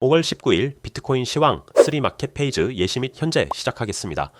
5월 19일 비트코인 시황 3마켓 페이지 예시 및 현재 시작하겠습니다.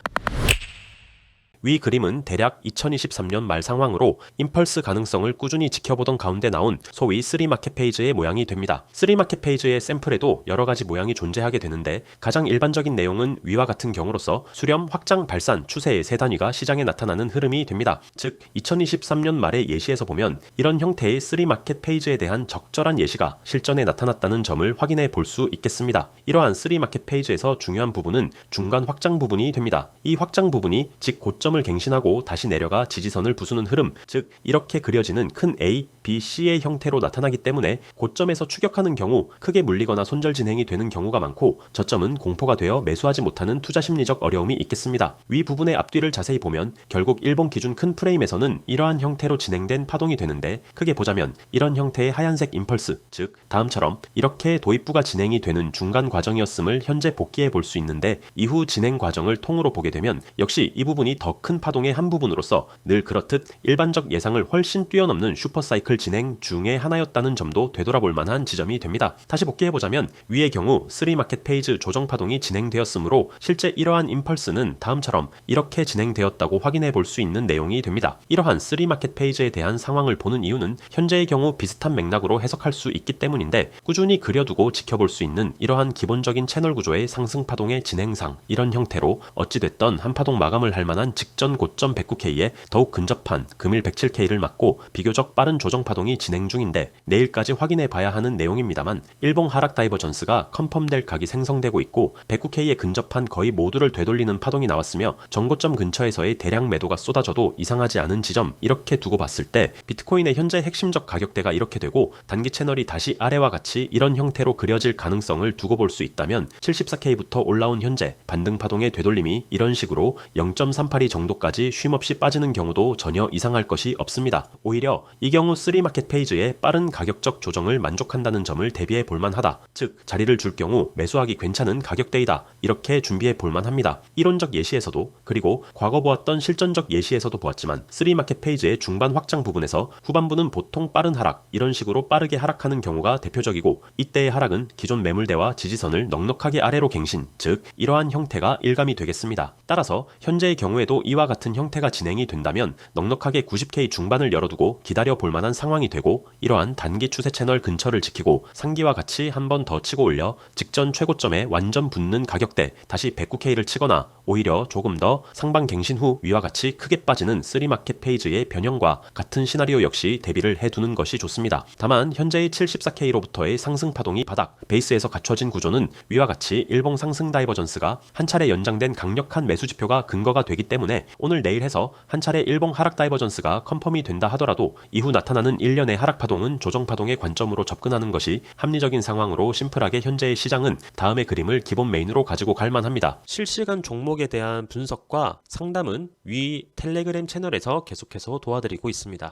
위 그림은 대략 2023년 말 상황으로 임펄스 가능성을 꾸준히 지켜보던 가운데 나온 소위 3마켓 페이지의 모양이 됩니다. 3마켓 페이지의 샘플에도 여러가지 모양이 존재하게 되는데 가장 일반적인 내용은 위와 같은 경우로서 수렴, 확장, 발산, 추세의 세 단위가 시장에 나타나는 흐름이 됩니다. 즉 2023년 말의 예시에서 보면 이런 형태의 3마켓 페이지에 대한 적절한 예시가 실전에 나타났다는 점을 확인해 볼 수 있겠습니다. 이러한 3마켓 페이지에서 중요한 부분은 중간 확장 부분이 됩니다. 이 확장 부분이 즉 고점을 갱신하고 다시 내려가 지지선을 부수는 흐름, 즉 이렇게 그려지는 큰 A, B, C의 형태로 나타나기 때문에 고점에서 추격하는 경우 크게 물리거나 손절 진행이 되는 경우가 많고 저점은 공포가 되어 매수하지 못하는 투자 심리적 어려움이 있겠습니다. 위 부분의 앞뒤를 자세히 보면 결국 일본 기준 큰 프레임에서는 이러한 형태로 진행된 파동이 되는데 크게 보자면 이런 형태의 하얀색 임펄스, 즉 다음처럼 이렇게 도입부가 진행이 되는 중간 과정이었음을 현재 복기해 볼 수 있는데 이후 진행 과정을 통으로 보게 되면 역시 이 부분이 더 큰 파동의 한 부분으로서 늘 그렇듯 일반적 예상을 훨씬 뛰어넘는 슈퍼사이클 진행 중의 하나였다는 점도 되돌아볼 만한 지점이 됩니다. 다시 복귀해보자면 위의 경우 3마켓 페이지 조정 파동이 진행되었으므로 실제 이러한 임펄스는 다음처럼 이렇게 진행되었다고 확인해 볼 수 있는 내용이 됩니다. 이러한 3마켓 페이지에 대한 상황을 보는 이유는 현재의 경우 비슷한 맥락으로 해석할 수 있기 때문인데 꾸준히 그려두고 지켜볼 수 있는 이러한 기본적인 채널 구조의 상승 파동의 진행상 이런 형태로 어찌됐던 한 파동 마감을 할 만한 직전 고점 109K에 더욱 근접한 금일 107K를 맞고 비교적 빠른 조정 파동이 진행 중인데 내일까지 확인해 봐야 하는 내용입니다만 일봉 하락 다이버전스가 컨펌될 각이 생성되고 있고 109K에 근접한 거의 모두를 되돌리는 파동이 나왔으며 전고점 근처에서의 대량 매도가 쏟아져도 이상하지 않은 지점 이렇게 두고 봤을 때 비트코인의 현재 핵심적 가격대가 이렇게 되고 단기 채널이 다시 아래와 같이 이런 형태로 그려질 가능성을 두고 볼 수 있다면 74K부터 올라온 현재 반등 파동의 되돌림이 이런 식으로 0.382 정도까지 쉼없이 빠지는 경우도 전혀 이상할 것이 없습니다. 오히려 이 경우 3마켓 페이지의 빠른 가격적 조정을 만족한다는 점을 대비해 볼만하다. 즉 자리를 줄 경우 매수하기 괜찮은 가격대이다. 이렇게 준비해 볼만합니다. 이론적 예시에서도 그리고 과거 보았던 실전적 예시에서도 보았지만 3마켓 페이지의 중반 확장 부분에서 후반부는 보통 빠른 하락 이런 식으로 빠르게 하락하는 경우가 대표적이고 이때의 하락은 기존 매물대와 지지선을 넉넉하게 아래로 갱신 즉 이러한 형태가 일감이 되겠습니다. 따라서 현재의 경우에도 이와 같은 형태가 진행이 된다면 넉넉하게 90K 중반을 열어두고 기다려 볼 만한 상황이 되고 이러한 단기 추세 채널 근처를 지키고 상기와 같이 한 번 더 치고 올려 직전 최고점에 완전 붙는 가격대 다시 109K를 치거나 오히려 조금 더 상방 갱신 후 위와 같이 크게 빠지는 3마켓 페이지의 변형과 같은 시나리오 역시 대비를 해두는 것이 좋습니다. 다만 현재의 74K로부터의 상승 파동이 바닥, 베이스에서 갖춰진 구조는 위와 같이 일봉 상승 다이버전스가 한 차례 연장된 강력한 매수 지표가 근거가 되기 때문에 오늘 내일 해서 한 차례 일봉 하락 다이버전스가 컨펌이 된다 하더라도 이후 나타나는 일련의 하락 파동은 조정 파동의 관점으로 접근하는 것이 합리적인 상황으로 심플하게 현재의 시장은 다음의 그림을 기본 메인으로 가지고 갈 만합니다. 실시간 종목에 대한 분석과 상담은 위 텔레그램 채널에서 계속해서 도와드리고 있습니다.